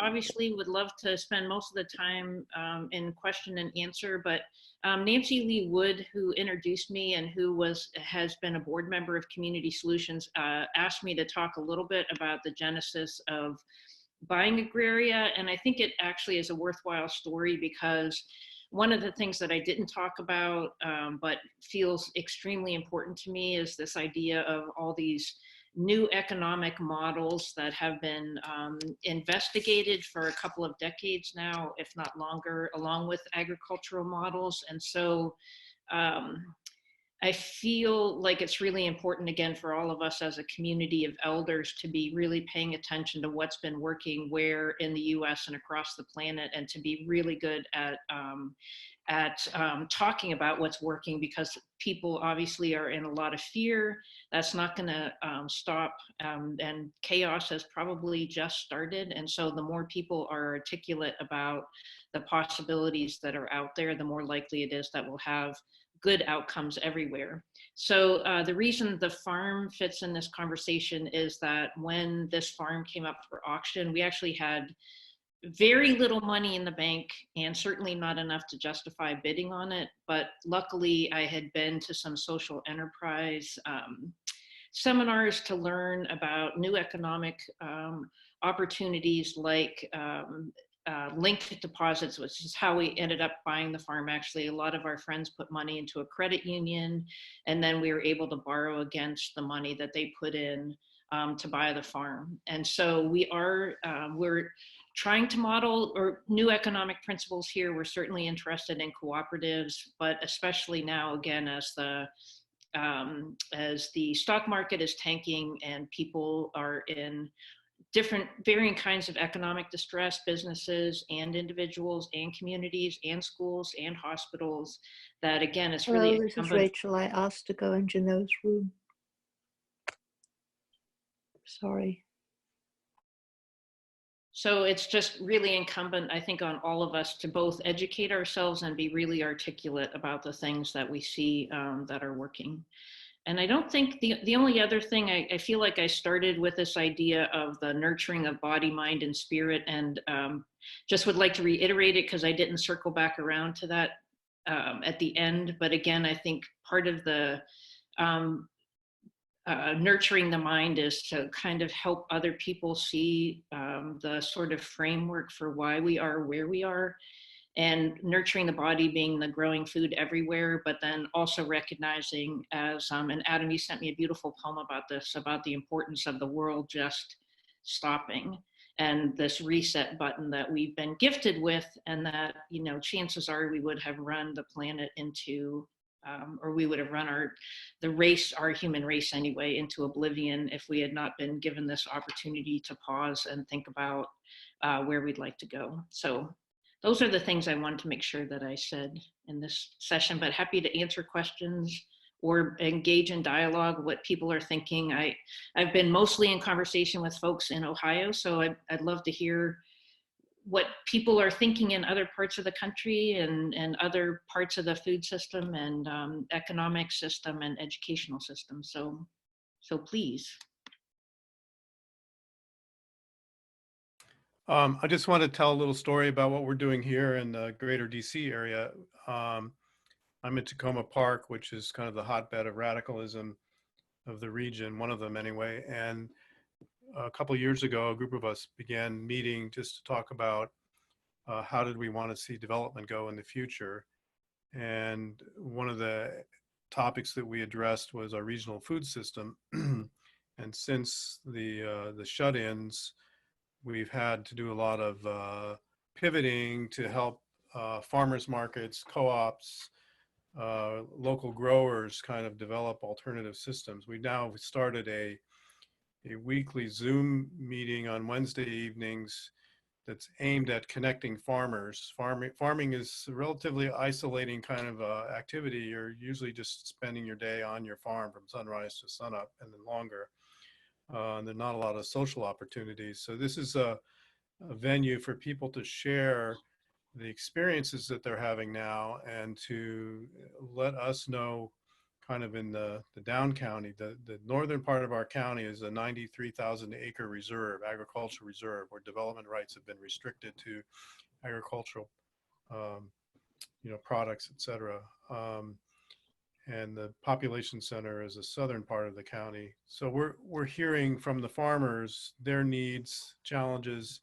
Obviously would love to spend most of the time in question and answer, but Nancy Lee Wood, who introduced me and who has been a board member of Community Solutions, asked me to talk a little bit about the genesis of buying Agraria, and I think it actually is a worthwhile story because one of the things that I didn't talk about, but feels extremely important to me, is this idea of all these new economic models that have been investigated for a couple of decades now, if not longer, along with agricultural models. And so I feel like it's really important, again, for all of us as a community of elders to be really paying attention to what's been working where in the US and across the planet, and to be really good at talking about what's working, because people obviously are in a lot of fear. That's not going to stop, and chaos has probably just started. And so the more people are articulate about the possibilities that are out there, the more likely it is that we'll have good outcomes everywhere. So the reason the farm fits in this conversation is that when this farm came up for auction, we actually had very little money in the bank, and certainly not enough to justify bidding on it. But luckily I had been to some social enterprise seminars to learn about new economic opportunities, like linked deposits, which is how we ended up buying the farm. Actually, a lot of our friends put money into a credit union, and then we were able to borrow against the money that they put in to buy the farm. And so we're trying to model or new economic principles here. We're certainly interested in cooperatives, but especially now, again, as the stock market is tanking and people are in varying kinds of economic distress, businesses and individuals and communities and schools and hospitals, that again, it's really Hello, this is Rachel. I asked to go in Janot's room. Sorry. So it's just really incumbent, I think, on all of us to both educate ourselves and be really articulate about the things that we see that are working. And I don't think the only other thing, I feel like I started with this idea of the nurturing of body, mind, and spirit, and just would like to reiterate it because I didn't circle back around to that at the end. But again, I think part of the nurturing the mind is to kind of help other people see the sort of framework for why we are where we are, and nurturing the body being the growing food everywhere, but then also recognizing, as, and Adam, you sent me a beautiful poem about this, about the importance of the world just stopping, and this reset button that we've been gifted with, and that, you know, chances are we would have run the planet into, or we would have run our human race anyway, into oblivion if we had not been given this opportunity to pause and think about where we'd like to go. So those are the things I wanted to make sure that I said in this session, but happy to answer questions or engage in dialogue, what people are thinking. I've been mostly in conversation with folks in Ohio, so I'd love to hear what people are thinking in other parts of the country and other parts of the food system and economic system and educational system. So please. I just want to tell a little story about what we're doing here in the greater DC area. I'm in Tacoma Park, which is kind of the hotbed of radicalism of the region, one of them anyway. And a couple of years ago, a group of us began meeting just to talk about how did we want to see development go in the future. And one of the topics that we addressed was our regional food system. And since the shut-ins, we've had to do a lot of pivoting to help farmers markets, co-ops, local growers kind of develop alternative systems. We now started a weekly Zoom meeting on Wednesday evenings that's aimed at connecting farmers. Farming is a relatively isolating kind of activity. You're usually just spending your day on your farm from sunrise to sunup and then longer. And there are not a lot of social opportunities. So this is a venue for people to share the experiences that they're having now and to let us know kind of in the down county. The northern part of our county is a 93,000 acre reserve, agricultural reserve, where development rights have been restricted to agricultural, products, etc. And the population center is the southern part of the county. So we're hearing from the farmers their needs, challenges,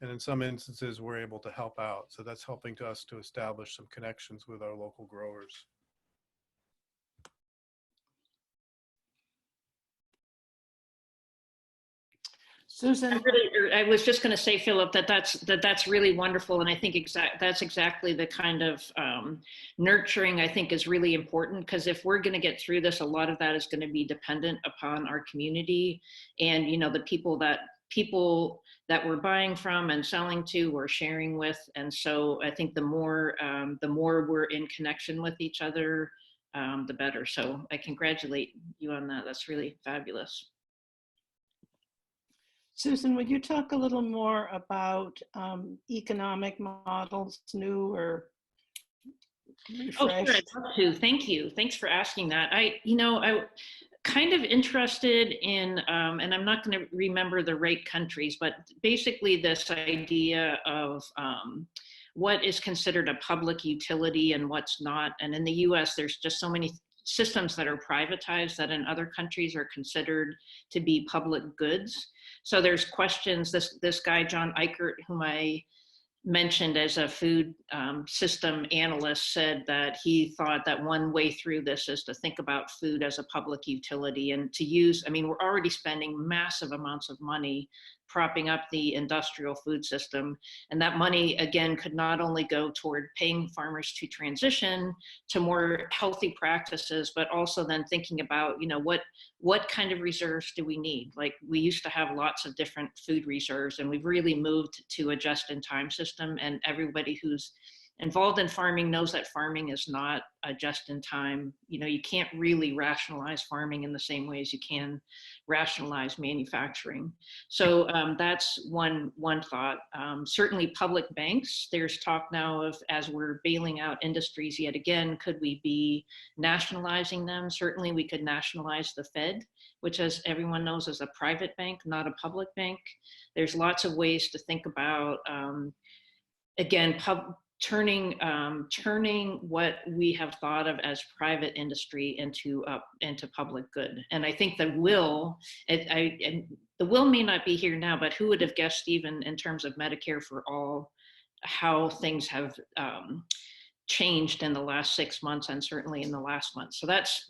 and in some instances we're able to help out. So that's helping us to establish some connections with our local growers. Susan? I was just going to say, Philip, that's really wonderful, and I think that's exactly the kind of nurturing I think is really important, because if we're going to get through this, a lot of that is going to be dependent upon our community and the people that we're buying from and selling to or sharing with. And so I think the more we're in connection with each other, the better. So I congratulate you on that. That's really fabulous. Susan, would you talk a little more about economic models, new or refreshed? Oh, sure, I'd love to. Thank you. Thanks for asking that. I kind of interested in, and I'm not going to remember the right countries, but basically this idea of what is considered a public utility and what's not. And in the US, there's just so many systems that are privatized that in other countries are considered to be public goods. So there's questions, this guy, John Eichert, whom I mentioned as a food system analyst, said that he thought that one way through this is to think about food as a public utility and to use, we're already spending massive amounts of money propping up the industrial food system. And that money, again, could not only go toward paying farmers to transition to more healthy practices, but also then thinking about, what kind of reserves do we need? Like, we used to have lots of different food reserves, and we've really moved to a just-in-time system. And everybody who's involved in farming knows that farming is not a just-in-time. You can't really rationalize farming in the same way as you can rationalize manufacturing. So that's one thought. Certainly public banks, there's talk now of, as we're bailing out industries yet again, could we be nationalizing them? Certainly we could nationalize the Fed, which, as everyone knows, is a private bank, not a public bank. There's lots of ways to think about, again, turning what we have thought of as private industry into public good. And I think the will may not be here now, but who would have guessed, even in terms of Medicare for All, how things have changed in the last 6 months and certainly in the last month. So that's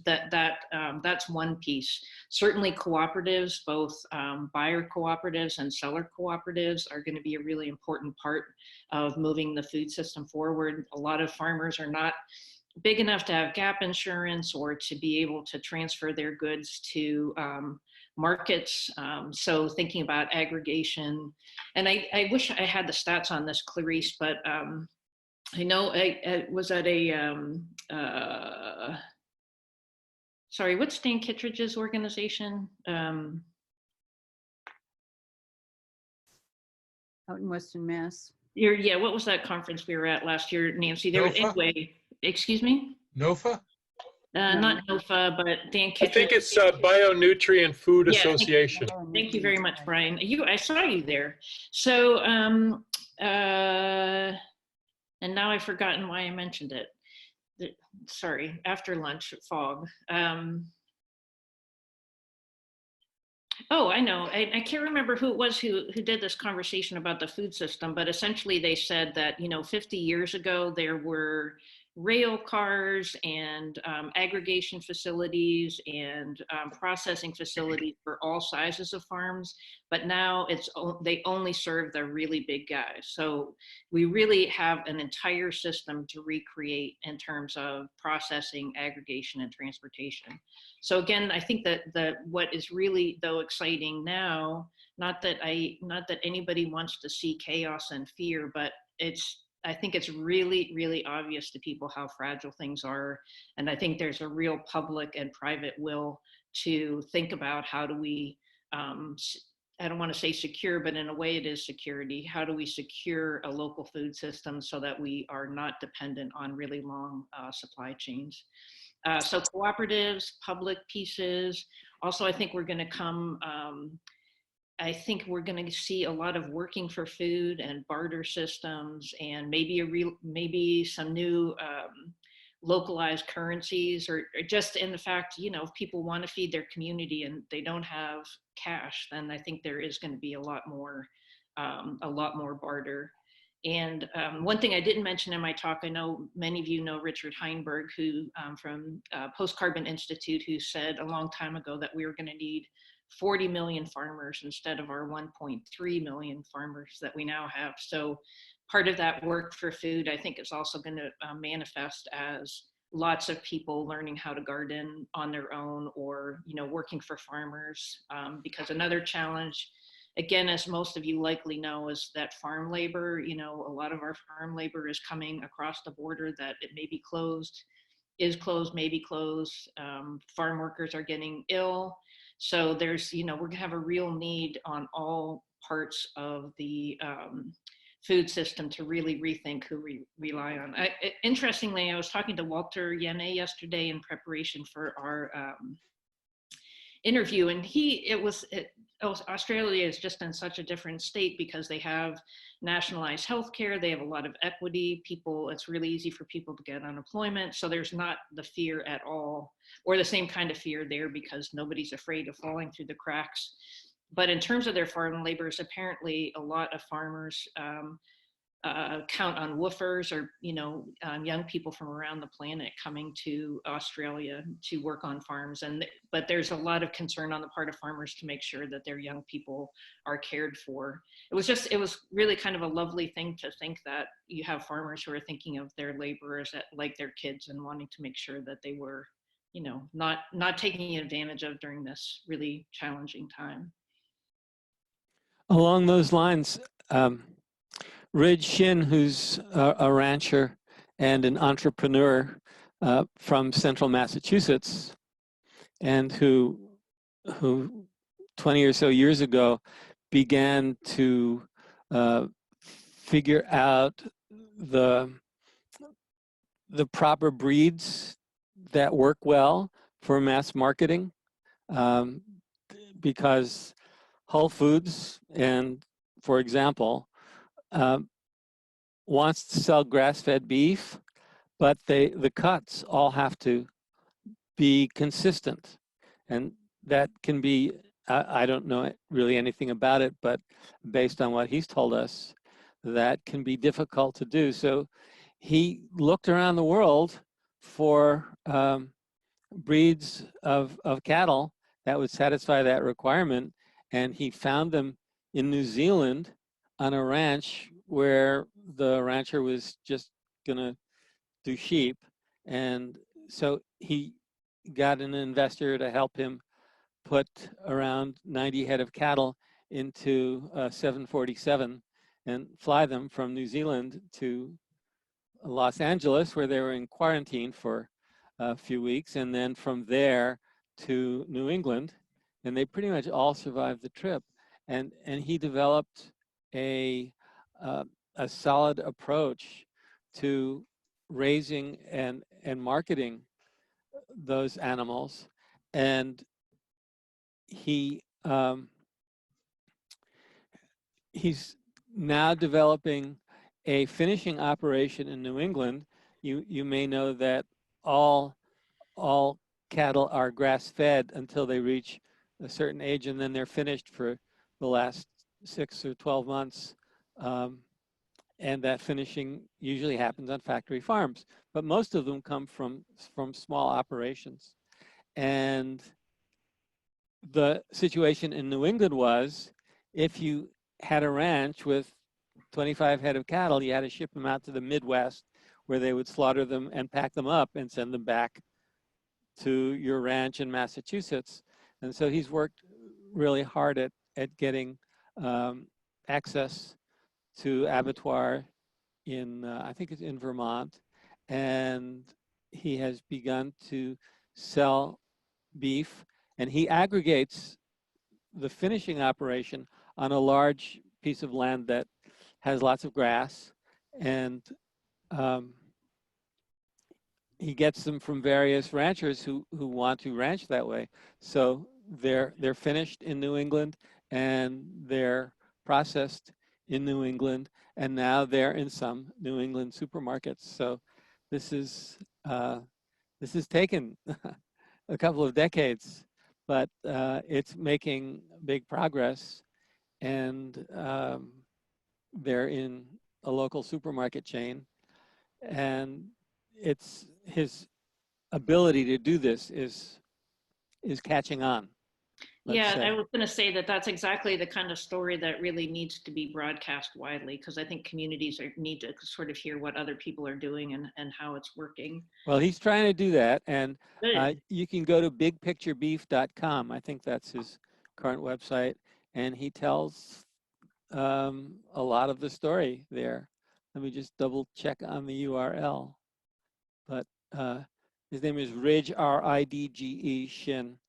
one piece. Certainly cooperatives, both buyer cooperatives and seller cooperatives, are going to be a really important part of moving the food system forward. A lot of farmers are not big enough to have gap insurance or to be able to transfer their goods to markets. So thinking about aggregation, and I wish I had the stats on this, Clarice, but I know I was at a, sorry, what's Dan Kittredge's organization? Out in Western Mass. Yeah, what was that conference we were at last year, Nancy? There was, anyway, excuse me? NOFA? Not NOFA, but Dan Kittredge. I think it's Bionutrient Food Association. Thank you very much, Brian. I saw you there. So, and now I've forgotten why I mentioned it. Sorry, after lunch, fog. Oh, I know. I can't remember who it was who did this conversation about the food system, but essentially they said that, 50 years ago, there were rail cars and aggregation facilities and processing facilities for all sizes of farms, but now they only serve the really big guys. So we really have an entire system to recreate in terms of processing, aggregation, and transportation. So again, I think that what is really, though, exciting now, not that anybody wants to see chaos and fear, but I think it's really, really obvious to people how fragile things are. And I think there's a real public and private will to think about how do we I don't want to say secure, but in a way it is security. How do we secure a local food system so that we are not dependent on really long supply chains? So cooperatives, public pieces. Also, I think we're going to come, I think we're going to see a lot of working for food and barter systems, and maybe some new localized currencies, or just in the fact, you know, if people want to feed their community and they don't have cash, then I think there is going to be a lot more barter. And one thing I didn't mention in my talk, I know many of you know Richard Heinberg, who from Post Carbon Institute, who said a long time ago that we were going to need 40 million farmers instead of our 1.3 million farmers that we now have. So part of that work for food, I think, is also going to manifest as lots of people learning how to garden on their own, or, you know, working for farmers. Because another challenge, again, as most of you likely know, is that farm labor, you know, a lot of our farm labor is coming across the border that it may be closed, is closed, maybe closed. Farm workers are getting ill. So there's, you know, we're gonna have a real need on all parts of the food system to really rethink who we rely on. Interestingly, I was talking to Walter Yene yesterday in preparation for our interview, and Australia is just in such a different state because they have nationalized healthcare, they have a lot of equity, it's really easy for people to get unemployment, so there's not the fear at all, or the same kind of fear there, because nobody's afraid of falling through the cracks. But in terms of their farm laborers, apparently a lot of farmers count on woofers, or, you know, young people from around the planet coming to Australia to work on farms. But there's a lot of concern on the part of farmers to make sure that their young people are cared for. It was really kind of a lovely thing to think that you have farmers who are thinking of their laborers like their kids, and wanting to make sure that they were, you know, not taking advantage of during this really challenging time. Along those lines, Rid Shin, who's a rancher and an entrepreneur from central Massachusetts, and who 20 or so years ago began to figure out the proper breeds that work well for mass marketing, because Whole Foods, and for example, wants to sell grass-fed beef, but the cuts all have to be consistent, and that can be, I don't know really anything about it, but based on what he's told us, that can be difficult to do. So he looked around the world for breeds of cattle that would satisfy that requirement, and he found them in New Zealand on a ranch where the rancher was just gonna do sheep. And so he got an investor to help him put around 90 head of cattle into a 747 and fly them from New Zealand to Los Angeles, where they were in quarantine for a few weeks, and then from there to New England, and they pretty much all survived the trip. And he developed a solid approach to raising and marketing those animals, and he's now developing a finishing operation in New England. You may know that all cattle are grass-fed until they reach a certain age, and then they're finished for the last 6 or 12 months. And that finishing usually happens on factory farms, but most of them come from small operations. And the situation in New England was, if you had a ranch with 25 head of cattle, you had to ship them out to the Midwest, where they would slaughter them and pack them up and send them back to your ranch in Massachusetts. And so he's worked really hard at getting access to abattoir in, I think it's in Vermont, and he has begun to sell beef, and he aggregates the finishing operation on a large piece of land that has lots of grass, and he gets them from various ranchers who want to ranch that way. So they're finished in New England, and they're processed in New England, and now they're in some New England supermarkets. So this is taken a couple of decades, but it's making big progress, and they're in a local supermarket chain, and it's his ability to do this is catching on. Yeah, I was going to say that that's exactly the kind of story that really needs to be broadcast widely, because I think communities need to sort of hear what other people are doing and how it's working. Well, he's trying to do that, and you can go to bigpicturebeef.com. I think that's his current website, and he tells a lot of the story there. Let me just double check on the URL. But his name is Ridge, R-I-D-G-E, Shin.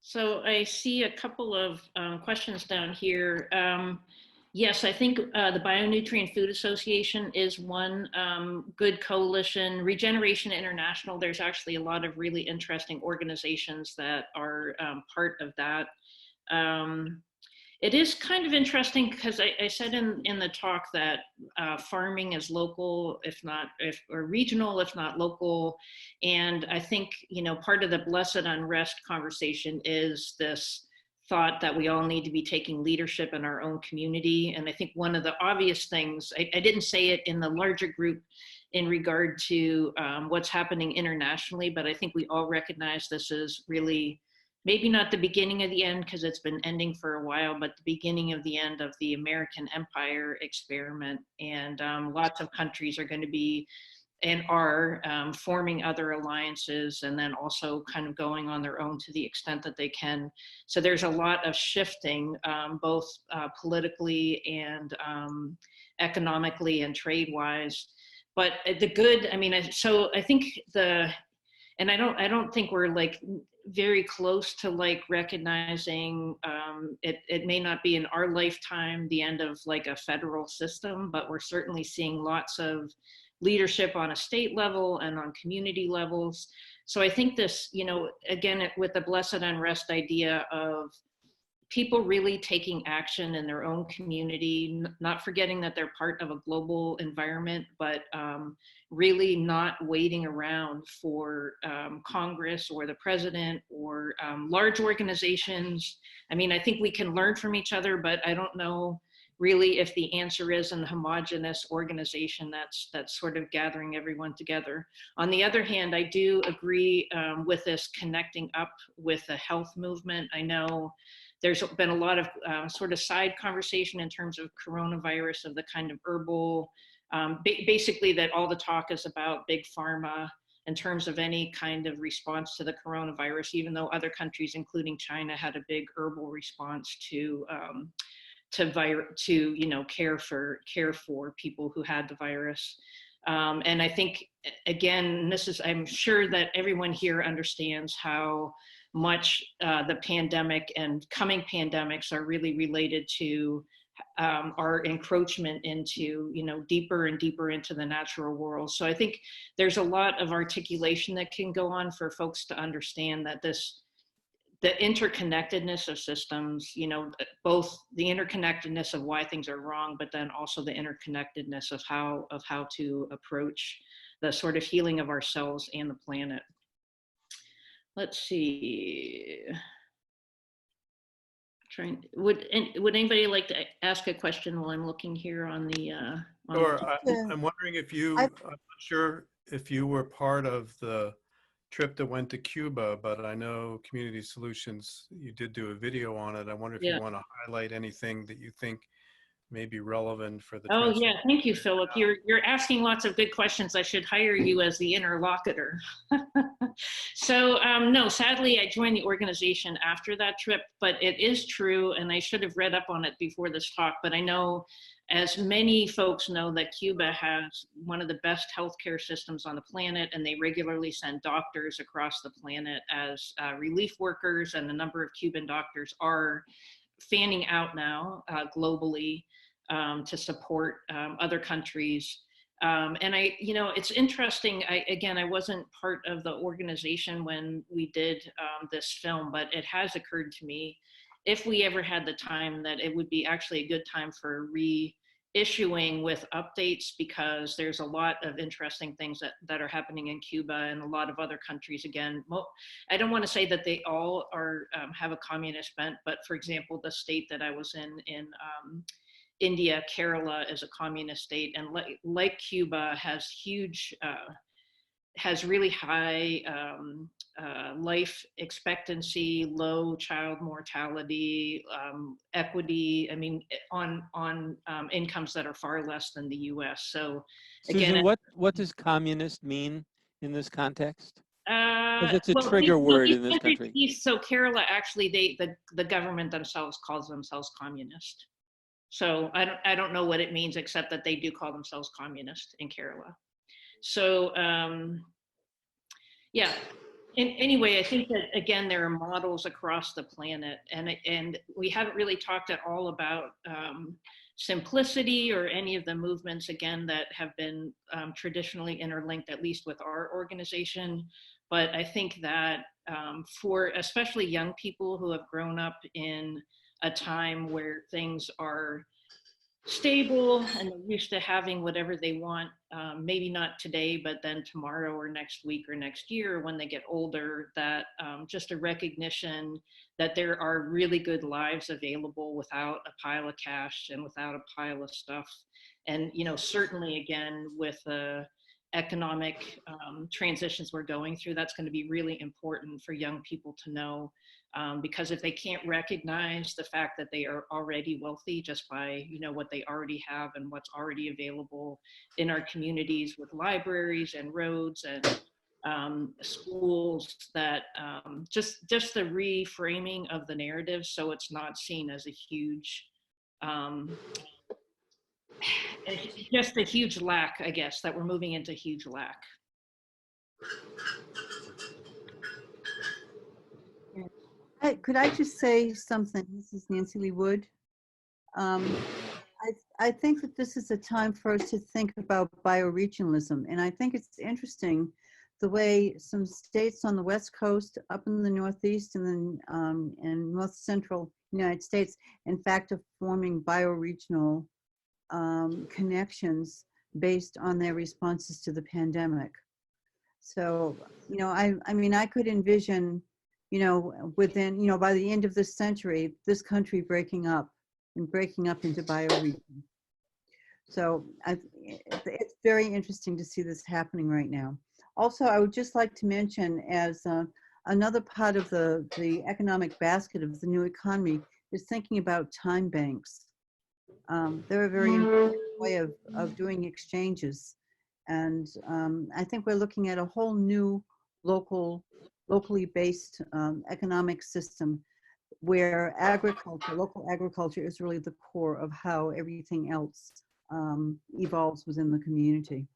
So I see a couple of questions down here. Yes, I think the Bionutrient Food Association is one good coalition. Regeneration International, there's actually a lot of really interesting organizations that are part of that. It is kind of interesting because I said in the talk that farming is local, or regional, if not local. And I think, part of the Blessed Unrest conversation is this thought that we all need to be taking leadership in our own community. And I think one of the obvious things, I didn't say it in the larger group in regard to what's happening internationally, but I think we all recognize this is really maybe not the beginning of the end, because it's been ending for a while, but the beginning of the end of the American empire experiment. And lots of countries are going to be and are forming other alliances, and then also kind of going on their own to the extent that they can. So there's a lot of shifting, both politically and economically and trade-wise. But the good, so I think and I don't think we're like very close to like recognizing it may not be in our lifetime the end of like a federal system, but we're certainly seeing lots of leadership on a state level and on community levels. So I think this, again, with the Blessed Unrest idea of people really taking action in their own community, not forgetting that they're part of a global environment, but really not waiting around for Congress or the president or large organizations. I think we can learn from each other, but I don't know really if the answer is in a homogenous organization that's sort of gathering everyone together. On the other hand, I do agree with this connecting up with the health movement. I know there's been a lot of sort of side conversation in terms of coronavirus, of the kind of herbal, basically that all the talk is about big pharma in terms of any kind of response to the coronavirus, even though other countries, including China, had a big herbal response to care for people who had the virus. And I think, again, I'm sure that everyone here understands how much the pandemic and coming pandemics are really related to our encroachment into, deeper and deeper into the natural world. So I think there's a lot of articulation that can go on for folks to understand that the interconnectedness of systems, both the interconnectedness of why things are wrong, but then also the interconnectedness of how to approach the sort of healing of ourselves and the planet. Let's see. Would anybody like to ask a question while I'm looking here on the? Sure. I'm wondering if I'm not sure if you were part of the trip that went to Cuba, but I know Community Solutions, you did do a video on it. I wonder if you want to highlight anything that you think may be relevant for the Oh transformation. yeah, thank you, Philip. You're asking lots of good questions. I should hire you as the interlocutor. So no, sadly, I joined the organization after that trip, but it is true, and I should have read up on it before this talk, but I know, as many folks know, that Cuba has one of the best healthcare systems on the planet, and they regularly send doctors across the planet as relief workers, and the number of Cuban doctors are fanning out now globally to support other countries. And it's interesting, I wasn't part of the organization when we did this film, but it has occurred to me, if we ever had the time, that it would be actually a good time for reissuing with updates, because there's a lot of interesting things that are happening in Cuba and a lot of other countries. Again, I don't want to say that they all are have a communist bent, but for example, the state that I was in India, Kerala, is a communist state, and like Cuba, has really high life expectancy, low child mortality, equity. I mean, on incomes that are far less than the U.S. So, Susan, again, what does communist mean in this context? Because it's a well, trigger word in this country. So Kerala, actually, the government themselves calls themselves communist. So I don't know what it means, except that they do call themselves communist in Kerala. So yeah. Anyway, I think that, again, there are models across the planet, and we haven't really talked at all about simplicity or any of the movements, again, that have been traditionally interlinked, at least with our organization. But I think that for especially young people who have grown up in a time where things are stable and they're used to having whatever they want, maybe not today, but then tomorrow or next week or next year when they get older, that just a recognition that there are really good lives available without a pile of cash and without a pile of stuff. And, certainly, again, with the economic transitions we're going through, that's going to be really important for young people to know. Because if they can't recognize the fact that they are already wealthy just by what they already have and what's already available in our communities with libraries and roads and schools, that just the reframing of the narrative, so it's not seen as a huge just a huge lack, I guess, that we're moving into huge lack. Could I just say something? This is Nancy Lee Wood. I think that this is a time for us to think about bioregionalism, and I think it's interesting the way some states on the West Coast, up in the Northeast, and then in North Central United States, in fact, are forming bioregional connections based on their responses to the pandemic. So, I mean, I could envision, within, by the end of this century, this country breaking up into bioregions. So it's very interesting to see this happening right now. Also, I would just like to mention, as another part of the economic basket of the new economy is thinking about time banks. They're a very important way of doing exchanges. And I think we're looking at a whole new locally based economic system where local agriculture is really the core of how everything else evolves within the community.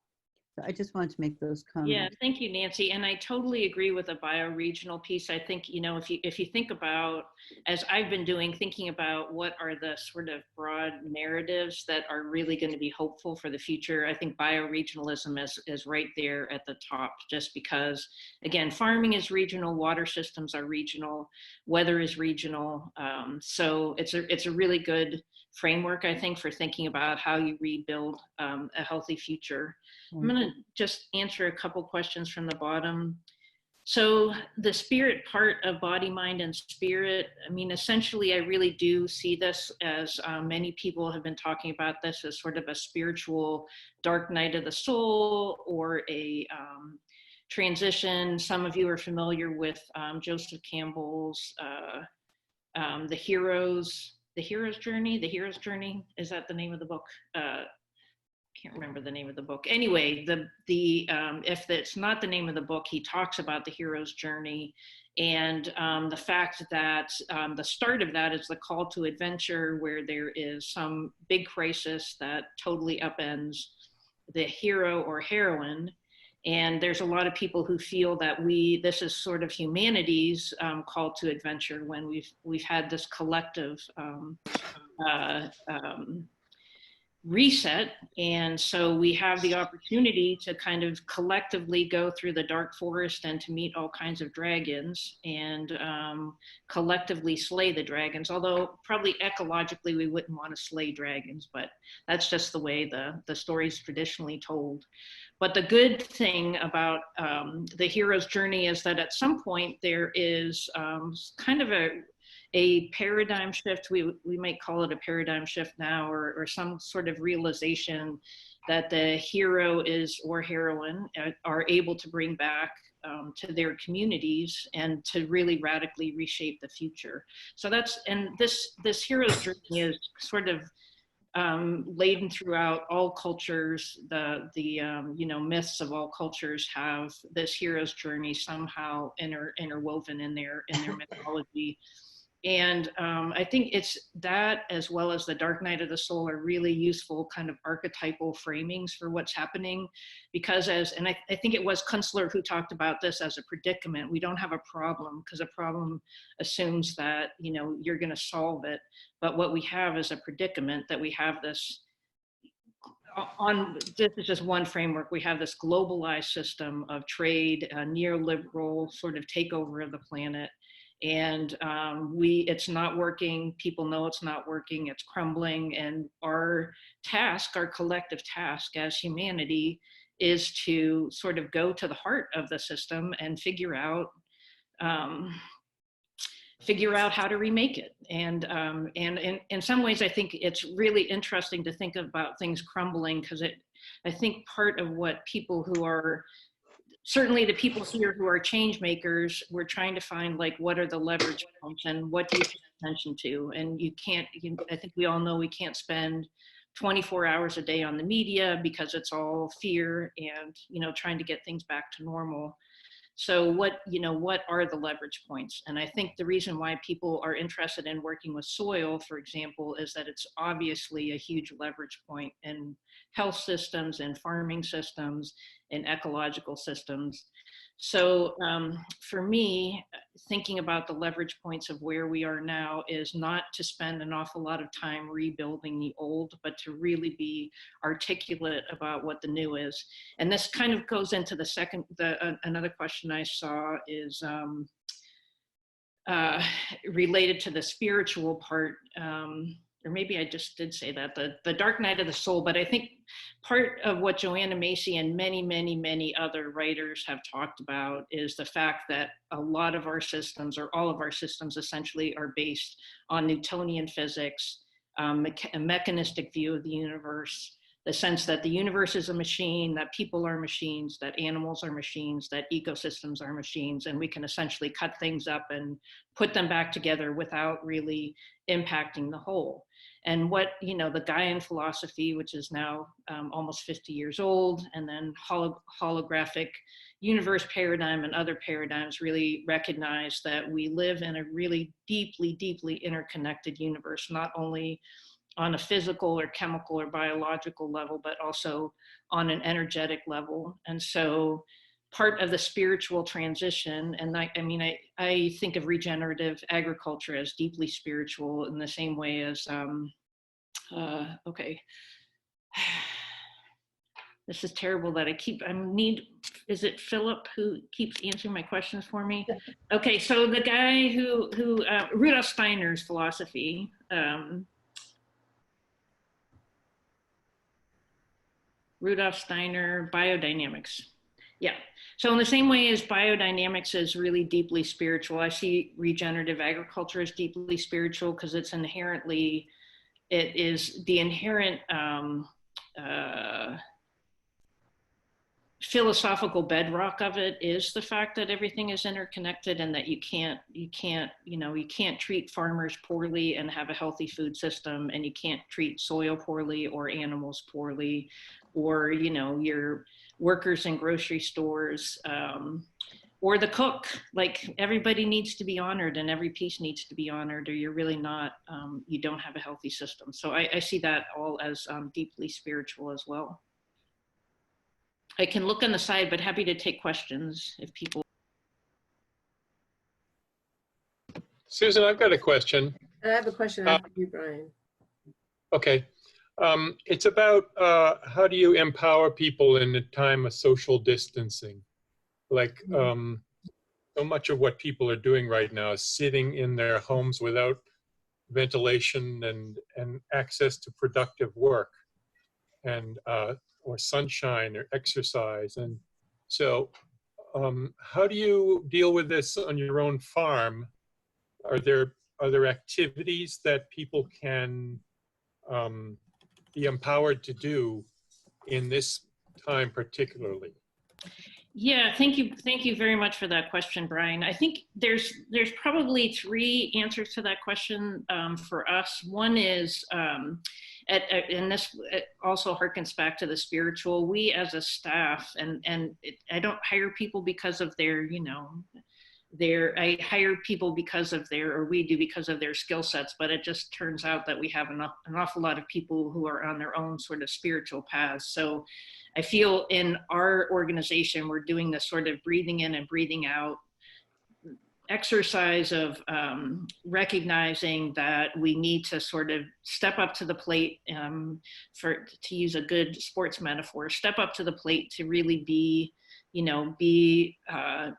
So I just wanted to make those comments. Yeah, thank you, Nancy. And I totally agree with the bioregional piece. I think, if you think about, as I've been doing, thinking about what are the sort of broad narratives that are really going to be hopeful for the future, I think bioregionalism is right there at the top, just because, again, farming is regional, water systems are regional, weather is regional. So it's a really good framework, I think, for thinking about how you rebuild a healthy future. I'm going to just answer a couple questions from the bottom. So the spirit part of body, mind, and spirit, I mean, essentially, I really do see this as many people have been talking about this as sort of a spiritual dark night of the soul, or a transition. Some of you are familiar with Joseph Campbell's The Heroes. The Hero's Journey. The Hero's Journey, is that the name of the book? Can't remember the name of the book. Anyway, if it's not the name of the book, he talks about the hero's journey, and the fact that the start of that is the call to adventure, where there is some big crisis that totally upends the hero or heroine. And there's a lot of people who feel that this is sort of humanity's call to adventure, when we've had this collective reset. And so we have the opportunity to kind of collectively go through the dark forest and to meet all kinds of dragons, and collectively slay the dragons. Although probably ecologically we wouldn't want to slay dragons, but that's just the way the story's traditionally told. But the good thing about the hero's journey is that at some point there is kind of a paradigm shift. We might call it a paradigm shift now, or some sort of realization that the hero or heroine are able to bring back to their communities and to really radically reshape the future. So this hero's journey is sort of laden throughout all cultures. The myths of all cultures have this hero's journey somehow interwoven in their mythology. And I think it's that, as well as the Dark Night of the Soul, are really useful kind of archetypal framings for what's happening. Because I think it was Kunstler who talked about this as a predicament. We don't have a problem, because a problem assumes that, you're going to solve it. But what we have is a predicament, that we have this, this is just one framework. We have this globalized system of trade, a neoliberal sort of takeover of the planet. And it's not working. People know it's not working. It's crumbling. And our collective task as humanity, is to sort of go to the heart of the system and figure out how to remake it. And in some ways, I think it's really interesting to think about things crumbling, because I think part of what people who are, certainly the people here who are change makers, we're trying to find, like, what are the leverage points and what do you pay attention to? And I think we all know we can't spend 24 hours a day on the media, because it's all fear and, trying to get things back to normal. So what are the leverage points? And I think the reason why people are interested in working with soil, for example, is that it's obviously a huge leverage point in health systems and farming systems and ecological systems. So for me, thinking about the leverage points of where we are now is not to spend an awful lot of time rebuilding the old, but to really be articulate about what the new is. And this kind of goes into another question I saw is related to the spiritual part. Or maybe I just did say that, the Dark Night of the Soul. But I think part of what Joanna Macy and many, many, many other writers have talked about is the fact that a lot of our systems, or all of our systems essentially, are based on Newtonian physics, a mechanistic view of the universe, the sense that the universe is a machine, that people are machines, that animals are machines, that ecosystems are machines, and we can essentially cut things up and put them back together without really impacting the whole. And what, the Gaian philosophy, which is now almost 50 years old, and then holographic universe paradigm and other paradigms really recognize that we live in a really deeply, deeply interconnected universe, not only on a physical or chemical or biological level, but also on an energetic level. And so part of the spiritual transition, and I think of regenerative agriculture as deeply spiritual in the same way as, this is terrible that is it Philip who keeps answering my questions for me? Okay, so the guy who Rudolf Steiner's philosophy, Rudolf Steiner, biodynamics. Yeah. So in the same way as biodynamics is really deeply spiritual, I see regenerative agriculture as deeply spiritual, because it is the inherent philosophical bedrock of it is the fact that everything is interconnected, and that you can't treat farmers poorly and have a healthy food system, and you can't treat soil poorly or animals poorly, or your workers in grocery stores, or the cook. Like, everybody needs to be honored, and every piece needs to be honored, or you're really not, you don't have a healthy system. So I see that all as deeply spiritual as well. I can look on the side, but happy to take questions if people. Susan, I've got a question. I have a question after you, Brian. Okay. It's about how do you empower people in a time of social distancing? Like, so much of what people are doing right now is sitting in their homes without ventilation and access to productive work, and or sunshine or exercise. And so how do you deal with this on your own farm? Are there activities that people can be empowered to do in this time particularly? Yeah, thank you very much for that question, Brian. I think there's probably three answers to that question for us. One is, and this also harkens back to the spiritual. We as a staff, I don't hire people because of their, I hire people because of or we do because of their skill sets, but it just turns out that we have an awful lot of people who are on their own sort of spiritual paths. So I feel in our organization, we're doing this sort of breathing in and breathing out exercise of recognizing that we need to sort of step up to the plate, to use a good sports metaphor, step up to the plate to really be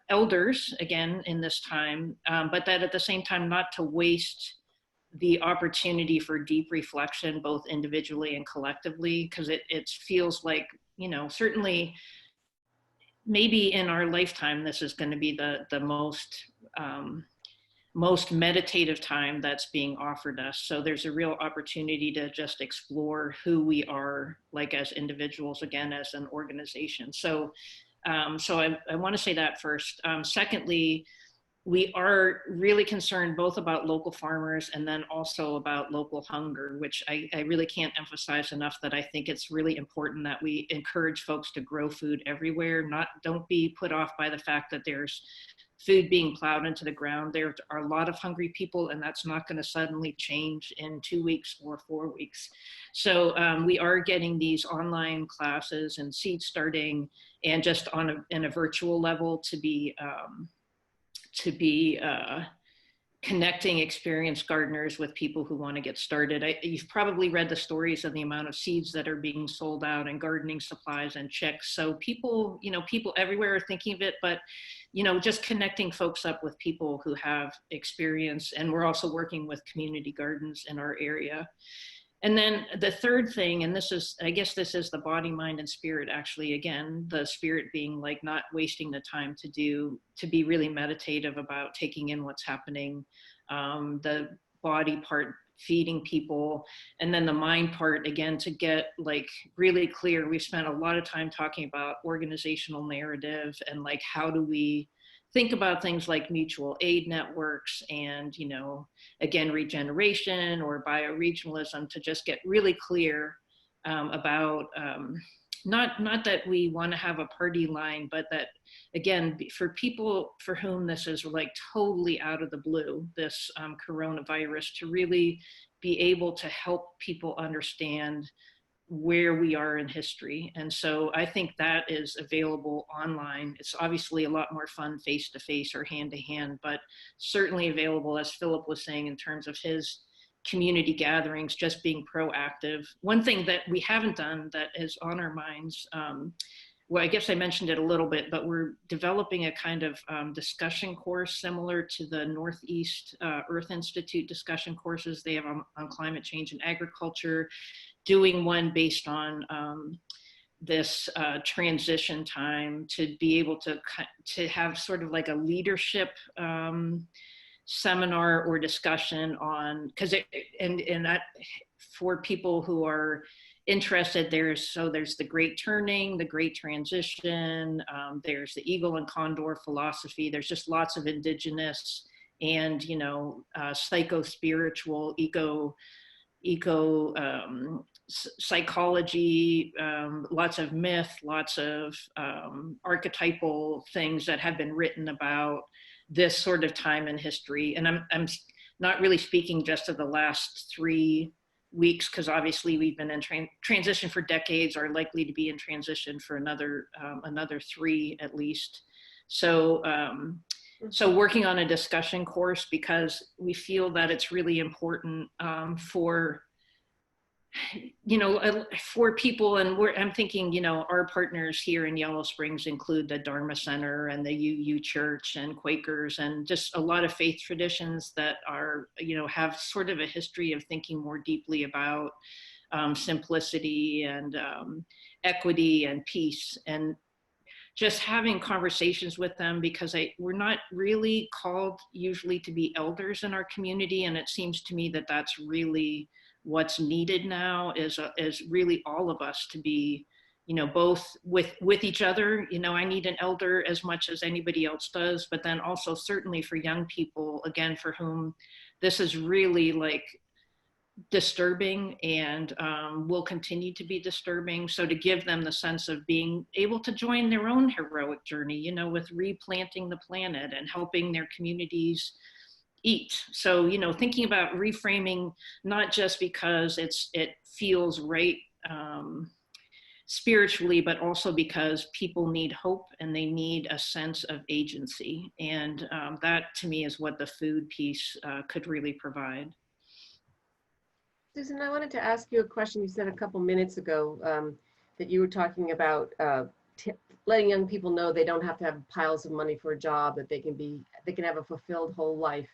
elders again in this time, but that at the same time not to waste the opportunity for deep reflection, both individually and collectively, because it feels like, certainly maybe in our lifetime, this is going to be the most meditative time that's being offered us. So there's a real opportunity to just explore who we are, like as individuals, again, as an organization. So I want to say that first. Secondly, we are really concerned both about local farmers and then also about local hunger, which I really can't emphasize enough, that I think it's really important that we encourage folks to grow food everywhere. Don't be put off by the fact that there's food being plowed into the ground. There are a lot of hungry people, and that's not going to suddenly change in 2 weeks or 4 weeks. So we are getting these online classes and seed starting, and just in a virtual level to be connecting experienced gardeners with people who want to get started. You've probably read the stories of the amount of seeds that are being sold out, and gardening supplies and chicks. So people everywhere are thinking of it, but just connecting folks up with people who have experience. And we're also working with community gardens in our area. And then the third thing, and I guess this is the body, mind, and spirit, actually, again, the spirit being like not wasting the time to be really meditative about taking in what's happening, the body part, feeding people, and then the mind part, again, to get like really clear. We've spent a lot of time talking about organizational narrative and like, how do we think about things like mutual aid networks and, again, regeneration or bioregionalism, to just get really clear about not that we want to have a party line, but that, again, for people for whom this is like totally out of the blue, this coronavirus, to really be able to help people understand where we are in history. And so I think that is available online. It's obviously a lot more fun face-to-face or hand-to-hand, but certainly available, as Philip was saying, in terms of his community gatherings, just being proactive. One thing that we haven't done that is on our minds, well, I guess I mentioned it a little bit, but we're developing a kind of discussion course similar to the Northeast Earth Institute discussion courses they have on climate change and agriculture, doing one based on this transition time, to be able to have sort of like a leadership seminar or discussion on, because that for people who are interested, there's the Great Turning, the Great Transition, there's the Eagle and Condor philosophy. There's just lots of indigenous and, you know, psycho-spiritual, psychology, lots of myth, lots of archetypal things that have been written about this sort of time in history. And I'm not really speaking just of the last 3 weeks, because obviously we've been in transition for decades, are likely to be in transition for another 3 at least. So so working on a discussion course, because we feel that it's really important for, you know, for people, and I'm thinking, you know, our partners here in Yellow Springs include the Dharma Center and the UU Church and Quakers, and just a lot of faith traditions that are, you know, have sort of a history of thinking more deeply about simplicity and equity and peace, and just having conversations with them, because we're not really called usually to be elders in our community. And it seems to me that that's really what's needed now, is really all of us to be, you know, both with each other. You know, I need an elder as much as anybody else does, but then also certainly for young people, again, for whom this is really like disturbing and will continue to be disturbing. So to give them the sense of being able to join their own heroic journey, you know, with replanting the planet and helping their communities eat. So, you know, thinking about reframing, not just because it feels right spiritually, but also because people need hope and they need a sense of agency. And that to me is what the food piece could really provide. Susan, I wanted to ask you a question. You said a couple minutes ago that you were talking about letting young people know they don't have to have piles of money for a job, that they can have a fulfilled whole life.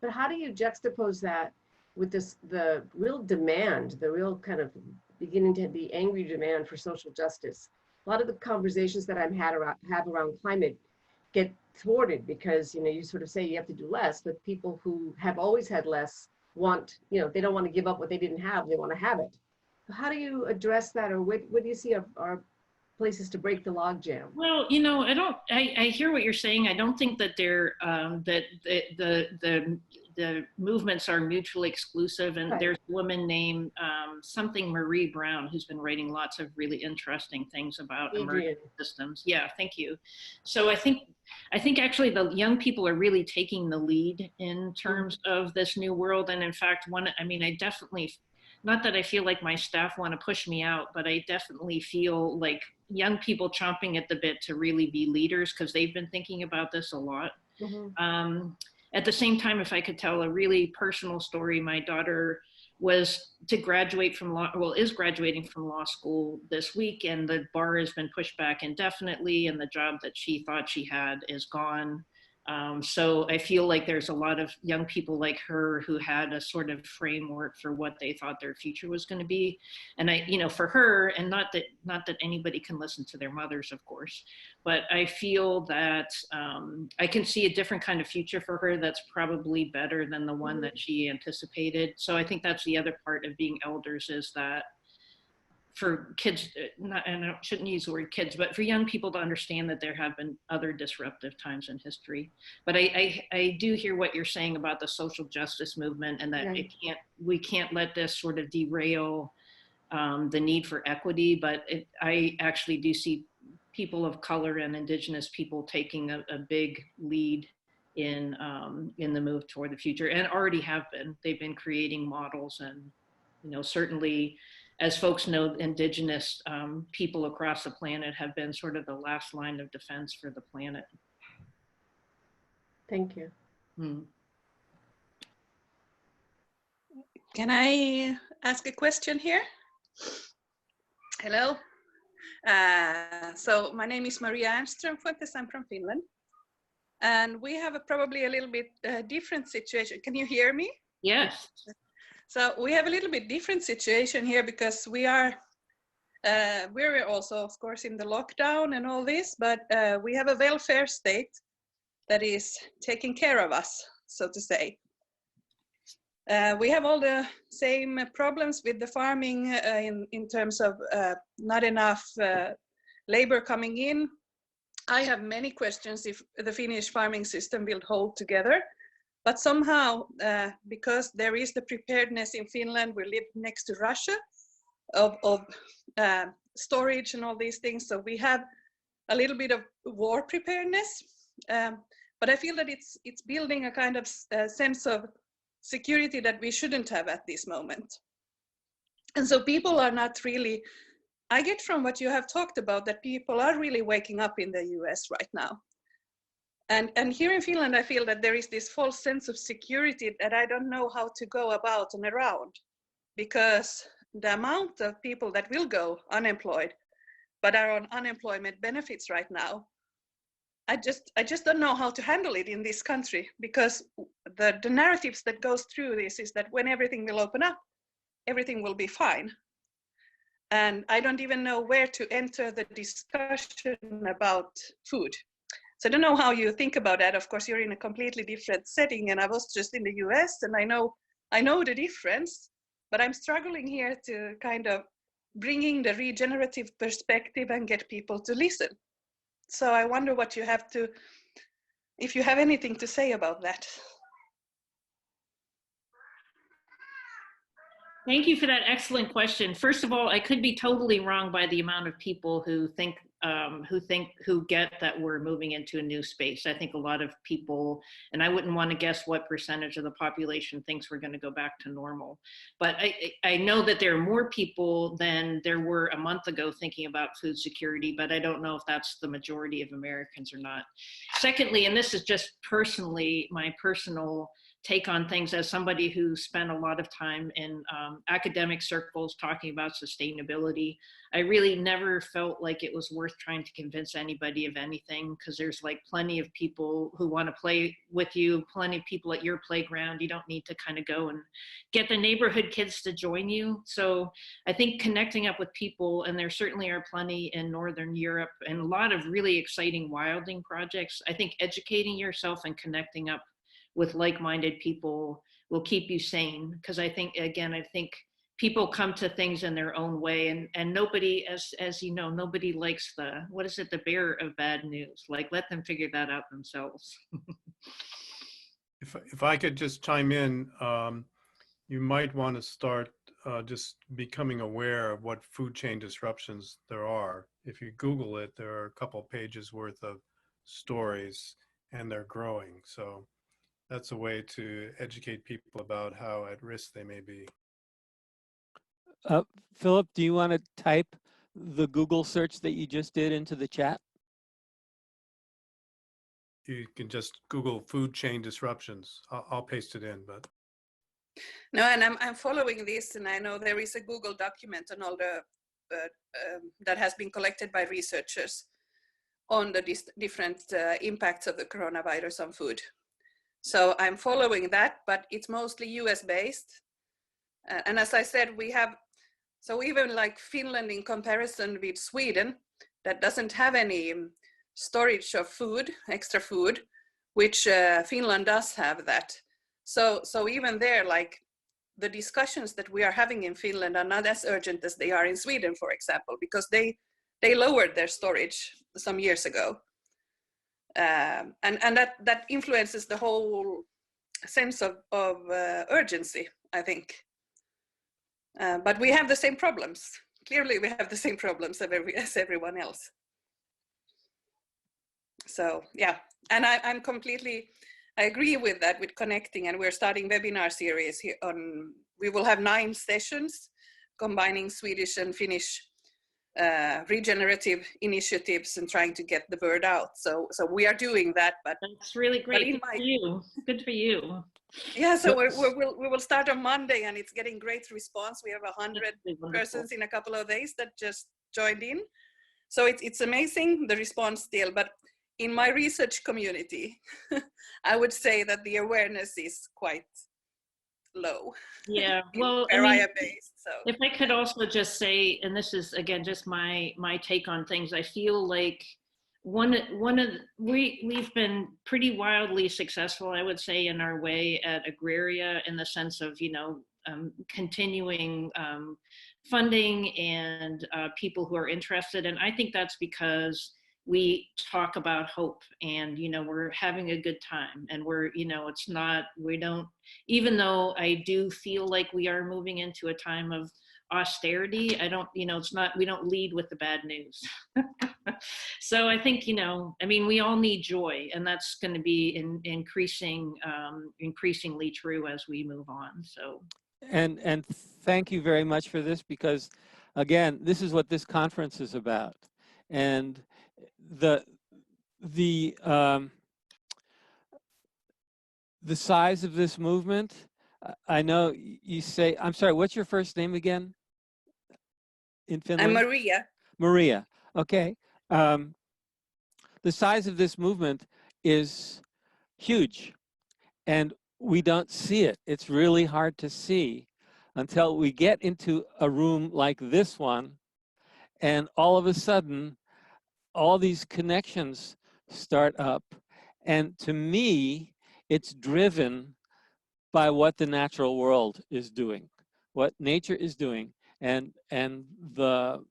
But how do you juxtapose that with the real demand, the real kind of beginning to be angry demand for social justice? A lot of the conversations that I've have around climate get thwarted because, you know, you sort of say you have to do less, but people who have always had less want, you know, they don't want to give up what they didn't have, they want to have it. How do you address that, or what do you see are places to break the logjam? Well, you know, I hear what you're saying. I don't think that they're that the movements are mutually exclusive. And Right. There's a woman named something Marie Brown who's been writing lots of really interesting things about emergent systems. Yeah, thank you. So I think actually the young people are really taking the lead in terms of this new world. And in fact, I definitely, not that I feel like my staff want to push me out, but I definitely feel like young people chomping at the bit to really be leaders, because they've been thinking about this a lot. Mm-hmm. At the same time, if I could tell a really personal story, my daughter was to graduate from is graduating from law school this week, and the bar has been pushed back indefinitely, and the job that she thought she had is gone. So I feel like there's a lot of young people like her who had a sort of framework for what they thought their future was going to be. And for her, and not that anybody can listen to their mothers, of course, but I feel that I can see a different kind of future for her that's probably better than the one that she anticipated. So I think that's the other part of being elders, is that for kids, and I shouldn't use the word kids, but for young people to understand that there have been other disruptive times in history. But I do hear what you're saying about the social justice movement, and that we can't let this sort of derail the need for equity. But I actually do see people of color and indigenous people taking a big lead in the move toward the future, and already have been. They've been creating models, and certainly, as folks know, indigenous people across the planet have been sort of the last line of defense for the planet. Thank you. Can I ask a question here? Hello. So my name is Maria Ernström-Fuentes. I'm from Finland. And we have probably a little bit different situation. Can you hear me? Yes. So we have a little bit different situation here, because we're also, of course, in the lockdown and all this, but we have a welfare state that is taking care of us, so to say. We have all the same problems with the farming in terms of not enough labor coming in. I have many questions if the Finnish farming system will hold together, but somehow, because there is the preparedness in Finland, we live next to Russia of storage and all these things, so we have a little bit of war preparedness, but I feel that it's building a kind of sense of security that we shouldn't have at this moment. And so people are not really, I get from what you have talked about that people are really waking up in the US right now. And here in Finland, I feel that there is this false sense of security that I don't know how to go about and around, because the amount of people that will go unemployed, but are on unemployment benefits right now, I just don't know how to handle it in this country, because the narratives that goes through this is that when everything will open up, everything will be fine. And I don't even know where to enter the discussion about food. So I don't know how you think about that. Of course, you're in a completely different setting, and I was just in the US, and I know the difference, but I'm struggling here to kind of bringing the regenerative perspective and get people to listen. So I wonder what you have to, if you have anything to say about that. Thank you for that excellent question. First of all, I could be totally wrong by the amount of people who get that we're moving into a new space. I think a lot of people, and I wouldn't want to guess what percentage of the population thinks we're going to go back to normal. But I know that there are more people than there were a month ago thinking about food security, but I don't know if that's the majority of Americans or not. Secondly, and this is just personally, my personal take on things as somebody who spent a lot of time in academic circles talking about sustainability. I really never felt like it was worth trying to convince anybody of anything, because there's like plenty of people who want to play with you, plenty of people at your playground. You don't need to kind of go and get the neighborhood kids to join you. So I think connecting up with people, and there certainly are plenty in Northern Europe and a lot of really exciting wilding projects. I think educating yourself and connecting up with like-minded people will keep you sane, because I think people come to things in their own way, and nobody, as you know, nobody likes the bearer of bad news. Like, let them figure that out themselves. If I could just chime in, you might want to start just becoming aware of what food chain disruptions there are. If you Google it, there are a couple pages worth of stories, and they're growing. So that's a way to educate people about how at risk they may be. Philip, do you want to type the Google search that you just did into the chat? You can just Google food chain disruptions. I'll paste it in, but. No, and I'm following this, and I know there is a Google document on all the that has been collected by researchers on the different impacts of the coronavirus on food. So I'm following that, but it's mostly US based. And as I said, we have, so even like Finland in comparison with Sweden, that doesn't have any storage of food, extra food, which Finland does have that. So even there, like the discussions that we are having in Finland are not as urgent as they are in Sweden, for example, because they lowered their storage some years ago. And that influences the whole sense of urgency, I think. But we have the same problems. Clearly, we have the same problems as everyone else. So yeah, and I agree with that, with connecting, and we're starting webinar series here on, we will have 9 sessions combining Swedish and Finnish regenerative initiatives and trying to get the word out. So we are doing that, but that's really great. Good for you. Yeah, so we will start on Monday, and it's getting great response. We have 100 persons in a couple of days that just joined in. So it's amazing, the response still, but in my research community, I would say that the awareness is quite low. Yeah, well, area-based. So if I could also just say, and this is again just my take on things, I feel like we've been pretty wildly successful, I would say, in our way at Agraria, in the sense of, you know, continuing funding and people who are interested. And I think that's because we talk about hope, and, you know, we're having a good time, and we're, you know, it's not, we don't, even though I do feel like we are moving into a time of austerity, I don't, you know, it's not, we don't lead with the bad news. So I think, you know, I mean, we all need joy, and that's going to be increasingly true as we move on. So. And thank you very much for this, because again, this is what this conference is about. And the size of this movement, I know you say, I'm sorry, what's your first name again in Finland? I'm Maria. Maria, okay. The size of this movement is huge, and we don't see it. It's really hard to see until we get into a room like this one, and all of a sudden, all these connections start up. And to me, it's driven by what the natural world is doing, what nature is doing. And the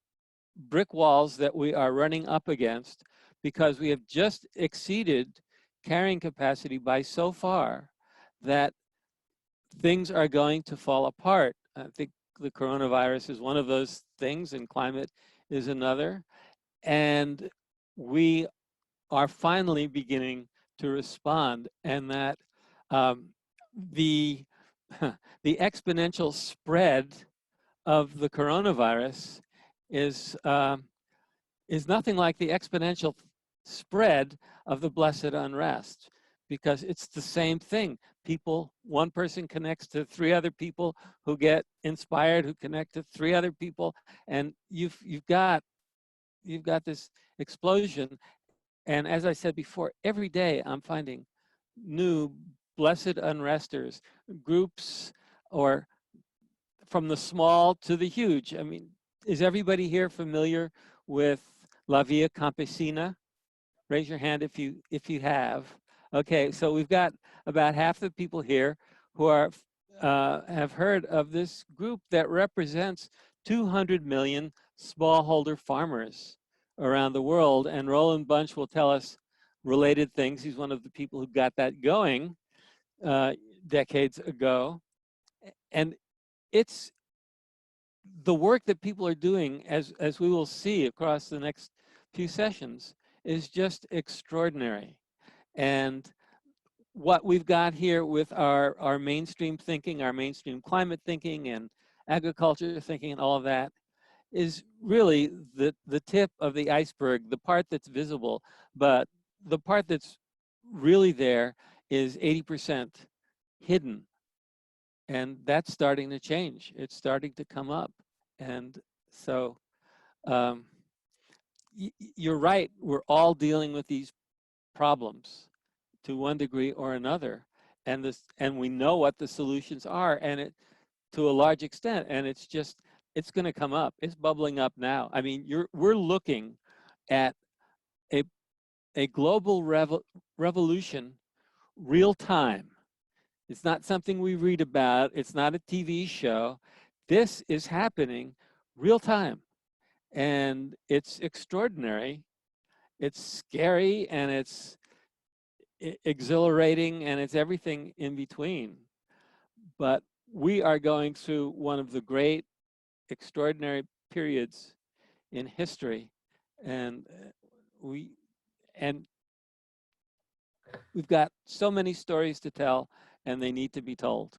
brick walls that we are running up against, because we have just exceeded carrying capacity by so far that things are going to fall apart. I think the coronavirus is one of those things, and climate is another. And we are finally beginning to respond, and that the exponential spread of the coronavirus is nothing like the exponential spread of the Blessed Unrest, because it's the same thing. People, one person connects to 3 other people who get inspired, who connect to 3 other people, and you've got this explosion. And as I said before, every day I'm finding new Blessed Unresters, groups, or from the small to the huge. I mean, is everybody here familiar with La Via Campesina? Raise your hand if you have. Okay, so we've got about half the people here who are have heard of this group that represents 200 million smallholder farmers around the world. And Roland Bunch will tell us related things. He's one of the people who got that going decades ago. And it's the work that people are doing, as we will see across the next few sessions, is just extraordinary. And what we've got here with our mainstream thinking, our mainstream climate thinking and agriculture thinking and all of that, is really the tip of the iceberg, the part that's visible. But the part that's really there is 80% hidden. And that's starting to change. It's starting to come up. And so you're right, we're all dealing with these problems to one degree or another. And we know what the solutions are, and it to a large extent, and it's going to come up. It's bubbling up now. I mean, we're looking at a global revolution real time. It's not something we read about. It's not a TV show. This is happening real time. And it's extraordinary. It's scary, and it's exhilarating, and it's everything in between. But we are going through one of the great, extraordinary periods in history. And we've got so many stories to tell, and they need to be told.